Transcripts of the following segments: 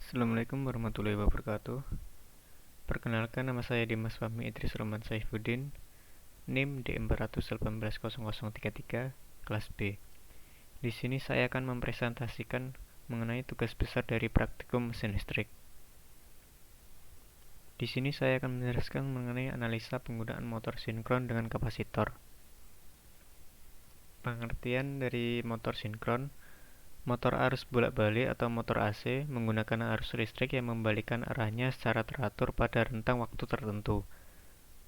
Assalamualaikum warahmatullahi wabarakatuh. Perkenalkan, nama saya Dimas Fahmi Idris Roman Saifuddin, NIM D418-18033, kelas B. Di sini saya akan mempresentasikan mengenai tugas besar dari praktikum mesin listrik. Di sini saya akan menjelaskan mengenai analisa penggunaan motor sinkron dengan kapasitor. Pengertian dari motor sinkron: motor arus bolak-balik atau motor AC menggunakan arus listrik yang membalikkan arahnya secara teratur pada rentang waktu tertentu.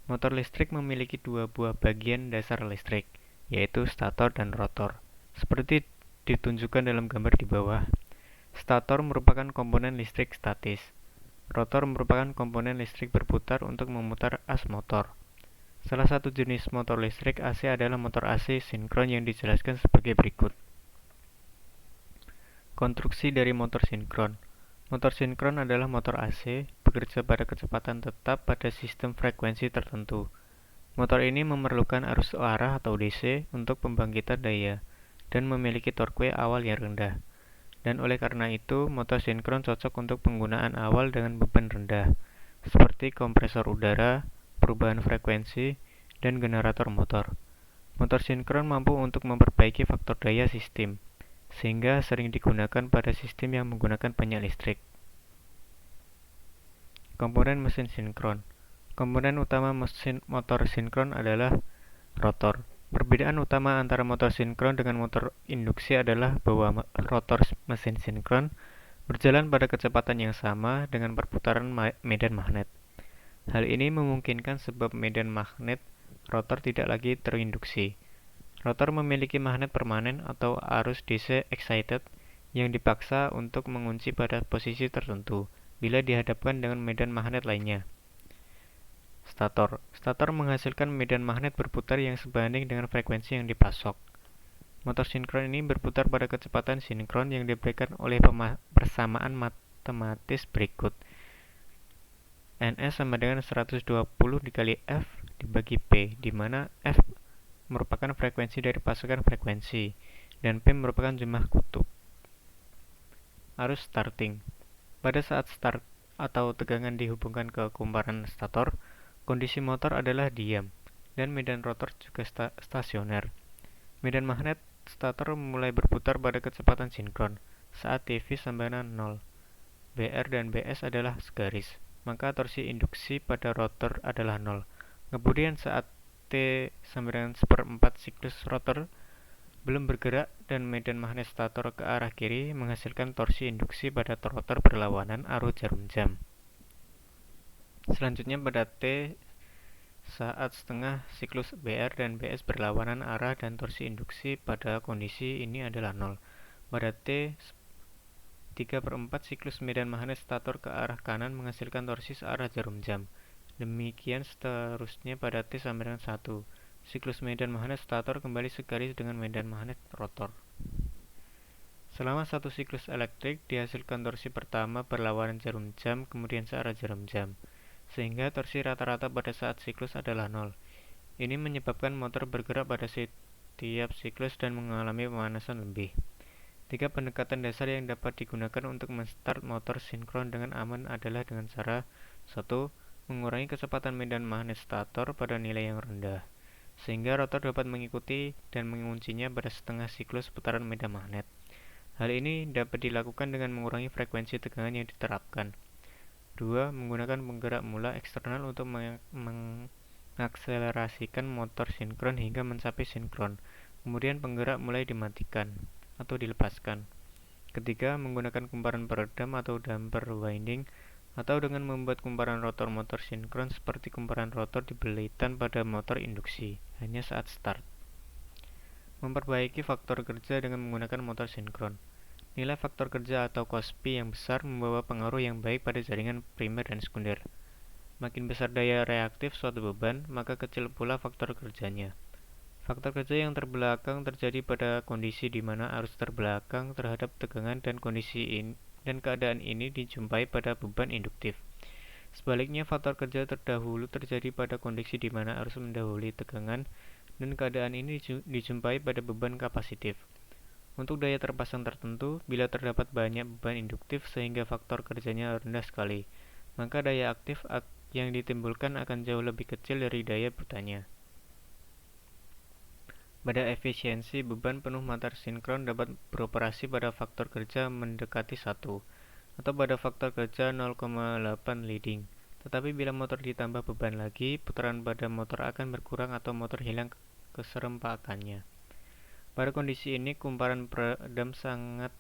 Motor listrik memiliki dua buah bagian dasar listrik, yaitu stator dan rotor. Seperti ditunjukkan dalam gambar di bawah. Stator merupakan komponen listrik statis. Rotor merupakan komponen listrik berputar untuk memutar as motor. Salah satu jenis motor listrik AC adalah motor AC sinkron yang dijelaskan sebagai berikut. Konstruksi dari motor sinkron. Motor sinkron adalah motor AC, bekerja pada kecepatan tetap pada sistem frekuensi tertentu. Motor ini memerlukan arus arah atau DC untuk pembangkitan daya, dan memiliki torque awal yang rendah. Dan oleh karena itu, motor sinkron cocok untuk penggunaan awal dengan beban rendah, seperti kompresor udara, perubahan frekuensi, dan generator motor. Motor sinkron mampu untuk memperbaiki faktor daya sistem, sehingga sering digunakan pada sistem yang menggunakan banyak listrik. Komponen mesin sinkron. Komponen utama mesin motor sinkron adalah rotor. Perbedaan utama antara motor sinkron dengan motor induksi adalah bahwa rotor mesin sinkron berjalan pada kecepatan yang sama dengan perputaran medan magnet. Hal ini memungkinkan sebab medan magnet rotor tidak lagi terinduksi. Rotor memiliki magnet permanen atau arus DC excited yang dipaksa untuk mengunci pada posisi tertentu bila dihadapkan dengan medan magnet lainnya. Stator. Stator menghasilkan medan magnet berputar yang sebanding dengan frekuensi yang dipasok. Motor sinkron ini berputar pada kecepatan sinkron yang diberikan oleh persamaan matematis berikut. Ns sama dengan 120 dikali F dibagi P, di mana F merupakan frekuensi dari pasukan frekuensi, dan P merupakan jumlah kutub. Arus starting. Pada saat start atau tegangan dihubungkan ke kumparan stator, kondisi motor adalah diam, dan medan rotor juga stasioner. Medan magnet stator mulai berputar pada kecepatan sinkron saat TV sama dengan 0. BR dan BS adalah segaris, maka torsi induksi pada rotor adalah 0. Kemudian saat T sama dengan 1/4 siklus rotor belum bergerak dan medan magnet stator ke arah kiri menghasilkan torsi induksi pada rotor berlawanan arus jarum jam. Selanjutnya pada T saat setengah siklus BR dan BS berlawanan arah dan torsi induksi pada kondisi ini adalah 0. Pada T 3/4 siklus medan magnet stator ke arah kanan menghasilkan torsi searah jarum jam. Demikian seterusnya pada T sama dengan 1. Siklus medan magnet stator kembali segaris dengan medan magnet rotor. Selama satu siklus elektrik, dihasilkan torsi pertama berlawanan jarum jam, kemudian searah jarum jam, sehingga torsi rata-rata pada saat siklus adalah 0. Ini menyebabkan motor bergerak pada setiap siklus dan mengalami pemanasan lebih. 3 pendekatan dasar yang dapat digunakan untuk menstart motor sinkron dengan aman adalah dengan cara 1. Mengurangi kecepatan medan magnet stator pada nilai yang rendah, sehingga rotor dapat mengikuti dan menguncinya pada setengah siklus putaran medan magnet. Hal ini dapat dilakukan dengan mengurangi frekuensi tegangan yang diterapkan. 2. Menggunakan penggerak mula eksternal untuk mengakselerasikan motor sinkron hingga mencapai sinkron. Kemudian penggerak mulai dimatikan atau dilepaskan. 3. Menggunakan kumparan peredam atau damper winding, atau dengan membuat kumparan rotor motor sinkron seperti kumparan rotor dibelitan pada motor induksi hanya saat start. Memperbaiki faktor kerja dengan menggunakan motor sinkron. Nilai faktor kerja atau cos P yang besar membawa pengaruh yang baik pada jaringan primer dan sekunder. Makin besar daya reaktif suatu beban, maka kecil pula faktor kerjanya. Faktor kerja yang terbelakang terjadi pada kondisi di mana arus terbelakang terhadap tegangan dan keadaan ini dijumpai pada beban induktif. Sebaliknya, faktor kerja terdahulu terjadi pada kondisi di mana arus mendahului tegangan dan keadaan ini dijumpai pada beban kapasitif. Untuk daya terpasang tertentu, bila terdapat banyak beban induktif sehingga faktor kerjanya rendah sekali, maka daya aktif yang ditimbulkan akan jauh lebih kecil dari daya butanya. Pada efisiensi, beban penuh motor sinkron dapat beroperasi pada faktor kerja mendekati 1, atau pada faktor kerja 0,8 leading. Tetapi bila motor ditambah beban lagi, putaran pada motor akan berkurang atau motor hilang keserempakannya. Pada kondisi ini, kumparan peredam sangat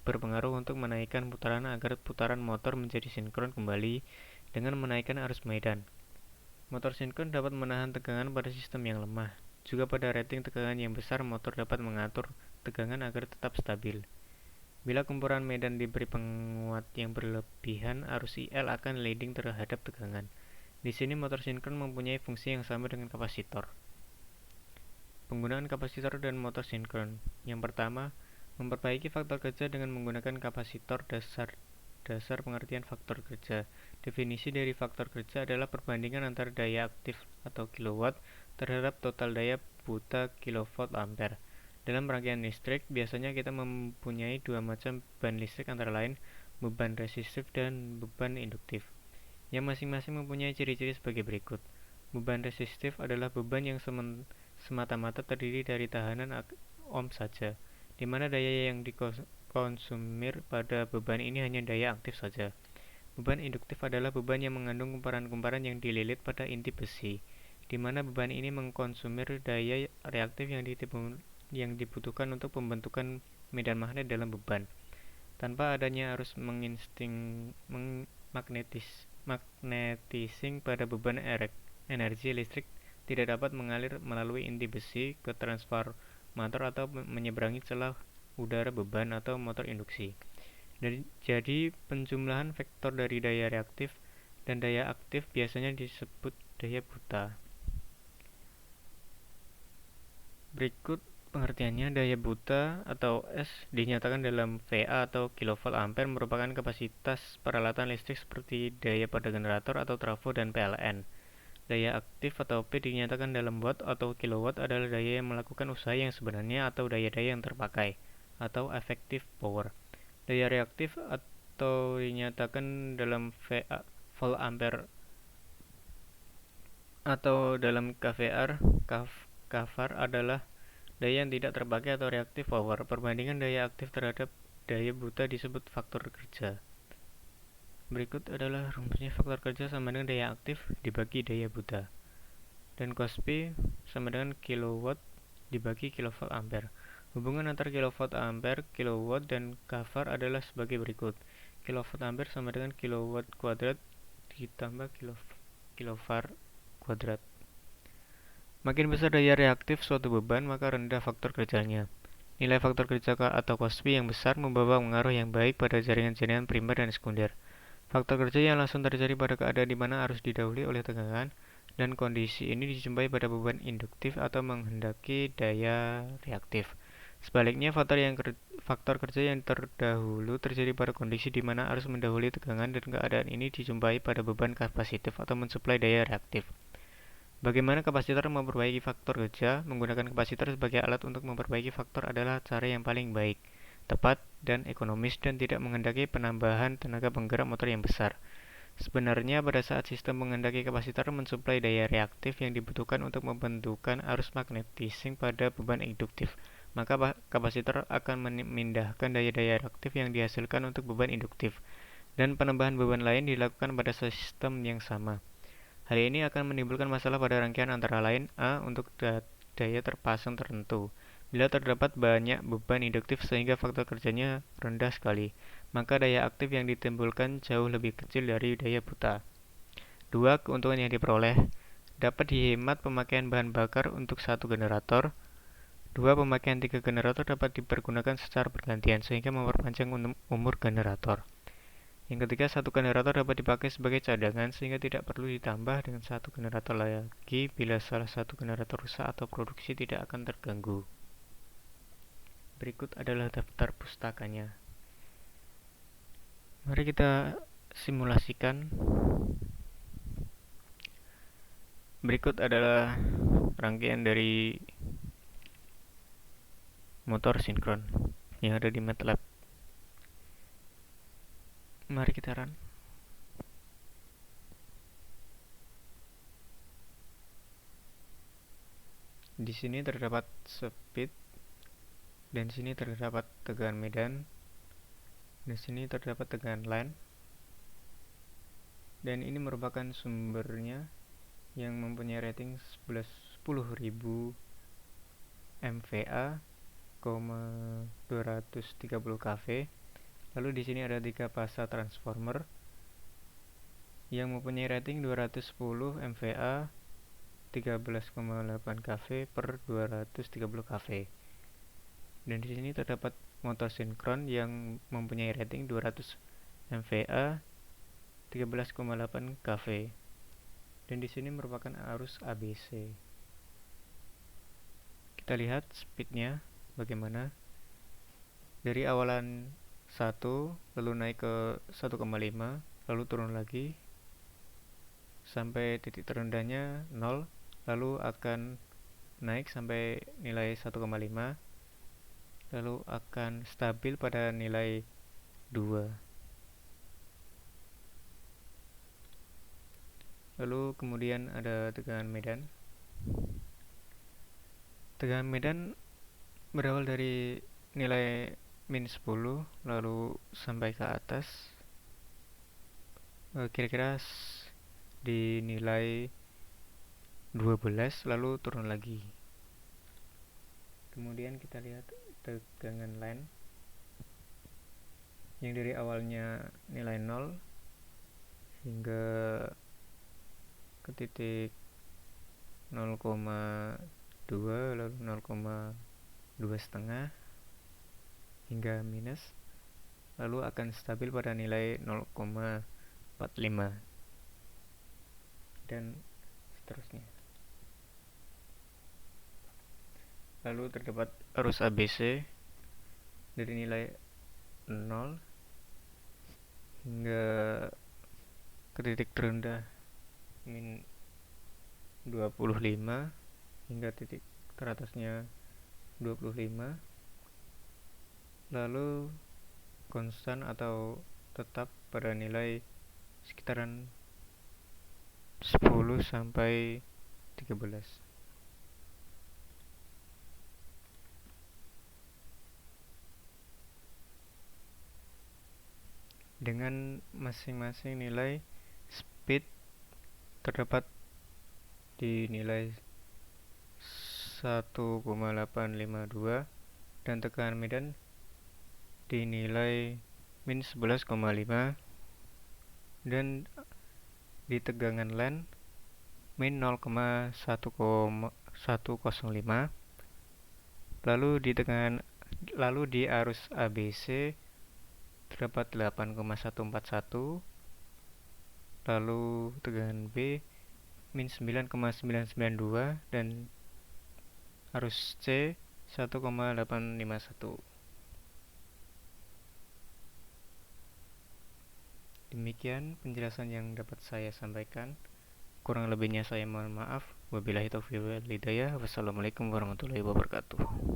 berpengaruh untuk menaikkan putaran agar putaran motor menjadi sinkron kembali dengan menaikkan arus medan. Motor sinkron dapat menahan tegangan pada sistem yang lemah. Juga pada rating tegangan yang besar, motor dapat mengatur tegangan agar tetap stabil. Bila kumparan medan diberi penguat yang berlebihan, arus IL akan leading terhadap tegangan. Di sini motor sinkron mempunyai fungsi yang sama dengan kapasitor. Penggunaan kapasitor dan motor sinkron. Yang pertama, memperbaiki faktor kerja dengan menggunakan kapasitor. Dasar pengertian faktor kerja. Definisi dari faktor kerja adalah perbandingan antara daya aktif atau kilowatt terhadap total daya buta kilovolt ampere. Dalam rangkaian listrik, biasanya kita mempunyai dua macam beban listrik antara lain beban resistif dan beban induktif, yang masing-masing mempunyai ciri-ciri sebagai berikut. Beban resistif adalah beban yang semata-mata terdiri dari tahanan ohm saja, di mana daya yang dikonsumir pada beban ini hanya daya aktif saja. Beban induktif adalah beban yang mengandung kumparan-kumparan yang dililit pada inti besi, di mana beban ini mengkonsumir daya reaktif yang dibutuhkan untuk pembentukan medan magnet dalam beban. Tanpa adanya arus magnetising pada beban, energi listrik tidak dapat mengalir melalui inti besi ke transformator atau menyeberangi celah udara beban atau motor induksi. Jadi penjumlahan vektor dari daya reaktif dan daya aktif biasanya disebut daya buta. Berikut pengertiannya. Daya buta atau S dinyatakan dalam VA atau kilovolt ampere merupakan kapasitas peralatan listrik seperti daya pada generator atau trafo dan PLN. Daya aktif atau P dinyatakan dalam watt atau kilowatt adalah daya yang melakukan usaha yang sebenarnya atau daya-daya yang terpakai atau effective power. Daya reaktif atau dinyatakan dalam VA, volt ampere atau dalam kVAR, kVAR adalah daya yang tidak terpakai atau reactive power. Perbandingan daya aktif terhadap daya buta disebut faktor kerja. Berikut adalah rumusnya. Faktor kerja sama dengan daya aktif dibagi daya buta, dan cos P sama dengan kilowatt dibagi kilovolt ampere. Hubungan antara kilovolt ampere, kilowatt, dan kVAR adalah sebagai berikut. Kilovolt ampere sama dengan kilowatt kuadrat ditambah kiloVAR kuadrat. Makin besar daya reaktif suatu beban, maka rendah faktor kerjanya. Nilai faktor kerja atau cos P yang besar membawa pengaruh yang baik pada jaringan-jaringan primer dan sekunder. Faktor kerja yang langsung terjadi pada keadaan di mana arus didahului oleh tegangan, dan kondisi ini dijumpai pada beban induktif atau menghendaki daya reaktif. Sebaliknya, faktor kerja yang terdahulu terjadi pada kondisi di mana arus mendahului tegangan, dan keadaan ini dijumpai pada beban kapasitif atau mensuplai daya reaktif. Bagaimana kapasitor memperbaiki faktor kerja? Menggunakan kapasitor sebagai alat untuk memperbaiki faktor adalah cara yang paling baik, tepat, dan ekonomis, dan tidak menghendaki penambahan tenaga penggerak motor yang besar. Sebenarnya, pada saat sistem menghendaki kapasitor mensuplai daya reaktif yang dibutuhkan untuk membentukkan arus magnetising pada beban induktif, maka kapasitor akan memindahkan daya-daya reaktif yang dihasilkan untuk beban induktif, dan penambahan beban lain dilakukan pada sistem yang sama. Hal ini akan menimbulkan masalah pada rangkaian antara lain A. Untuk daya terpasang tertentu. Bila terdapat banyak beban induktif sehingga faktor kerjanya rendah sekali, maka daya aktif yang ditimbulkan jauh lebih kecil dari daya buta. 2. Keuntungan yang diperoleh. Dapat dihemat pemakaian bahan bakar untuk satu generator. 2. Pemakaian 3 generator dapat dipergunakan secara bergantian sehingga memperpanjang umur generator. Yang ketiga, satu generator dapat dipakai sebagai cadangan sehingga tidak perlu ditambah dengan satu generator lagi bila salah satu generator rusak atau produksi tidak akan terganggu. Berikut adalah daftar pustakanya. Mari kita simulasikan. Berikut adalah rangkaian dari motor sinkron. yang ada di MATLAB. Mari kita run. Di sini terdapat speed, dan sini terdapat tegangan medan, dan sini terdapat tegangan line, dan ini merupakan sumbernya yang mempunyai rating 10.000 MVA, 230 kV. Lalu di sini ada 3 fasa transformer yang mempunyai rating 210 MVA, 13,8 kV per 230 kV. Dan di sini terdapat motor sinkron yang mempunyai rating 200 MVA, 13,8 kV. Dan di sini merupakan arus ABC. Kita lihat speednya bagaimana. Dari awalan 1 lalu naik ke 1,5, lalu turun lagi sampai titik terendahnya 0, lalu akan naik sampai nilai 1,5, lalu akan stabil pada nilai 2. Lalu kemudian ada tegangan medan. Tegangan medan berawal dari nilai min 10 lalu sampai ke atas, kira-kira di nilai 12 lalu turun lagi. Kemudian kita lihat tegangan line yang dari awalnya nilai 0 hingga ke titik 0,2 lalu 0,2,5 hingga minus, lalu akan stabil pada nilai 0,45 dan seterusnya. Lalu terdapat arus ABC dari nilai 0 hingga ke titik terendah min 25 hingga titik teratasnya 25, lalu konstan atau tetap pada nilai sekitaran 10 sampai 13. Dengan masing-masing nilai speed terdapat di nilai 1,852 dan tekanan medan di nilai min 11,5 dan di tegangan line min 0,105. Lalu di arus ABC terdapat 8,141, lalu tegangan B min 9,992 dan arus C 1,851. Demikian penjelasan yang dapat saya sampaikan. Kurang lebihnya saya mohon maaf. Wabillahi taufiq wal hidayah. Wassalamualaikum warahmatullahi wabarakatuh.